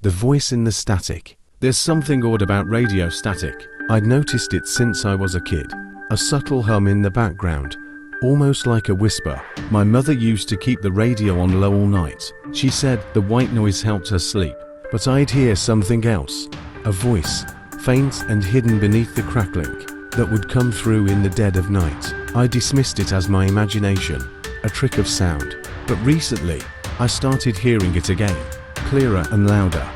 The voice in the static. There's something odd about radio static. I'd noticed it since I was a kid. A subtle hum in the background, almost like a whisper. My mother used to keep the radio on low all night. She said the white noise helped her sleep. But I'd hear something else. A voice, faint and hidden beneath the crackling, that would come through in the dead of night. I dismissed it as my imagination, a trick of sound. But recently, I started hearing it again, clearer and louder.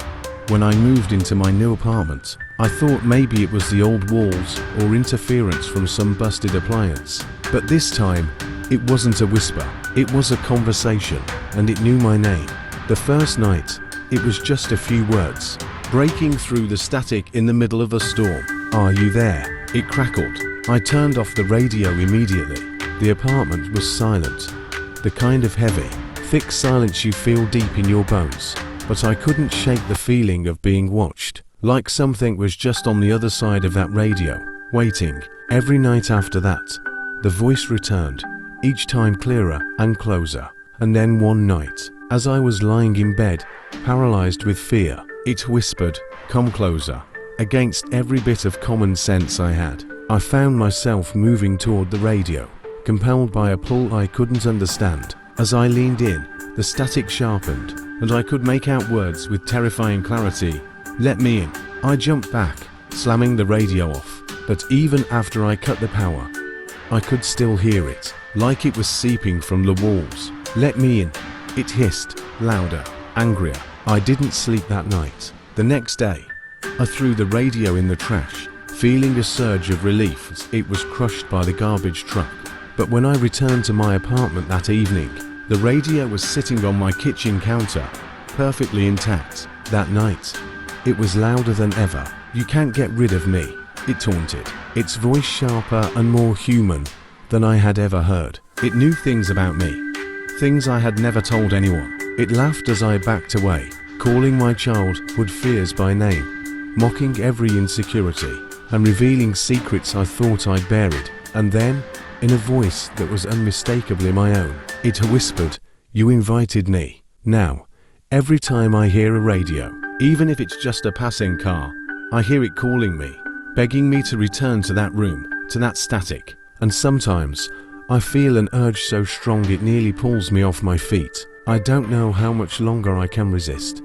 When I moved into my new apartment, I thought maybe it was the old walls or interference from some busted appliance. But this time, it wasn't a whisper, it was a conversation, and it knew my name. The first night, it was just a few words, breaking through the static in the middle of a storm. "Are you there?" It crackled. I turned off the radio immediately. The apartment was silent. The kind of heavy, thick silence you feel deep in your bones. But I couldn't shake the feeling of being watched, like something was just on the other side of that radio, waiting. Every night after that, the voice returned, each time clearer and closer. And then one night, as I was lying in bed, paralyzed with fear, it whispered, "Come closer." Against every bit of common sense I had, I found myself moving toward the radio, compelled by a pull I couldn't understand. As I leaned in, the static sharpened, and I could make out words with terrifying clarity. "Let me in." I jumped back, slamming the radio off, but even after I cut the power, I could still hear it, like it was seeping from the walls. "Let me in." It hissed, louder, angrier. I didn't sleep that night. The next day, I threw the radio in the trash, feeling a surge of relief as it was crushed by the garbage truck. But when I returned to my apartment that evening, the radio was sitting on my kitchen counter, perfectly intact. That night, it was louder than ever. "You can't get rid of me," it taunted, its voice sharper and more human than I had ever heard. It knew things about me, things I had never told anyone. It laughed as I backed away, calling my childhood fears by name, mocking every insecurity, and revealing secrets I thought I'd buried. And then, in a voice that was unmistakably my own, it whispered, "You invited me." Now, every time I hear a radio, even if it's just a passing car, I hear it calling me, begging me to return to that room, to that static. And sometimes, I feel an urge so strong it nearly pulls me off my feet. I don't know how much longer I can resist.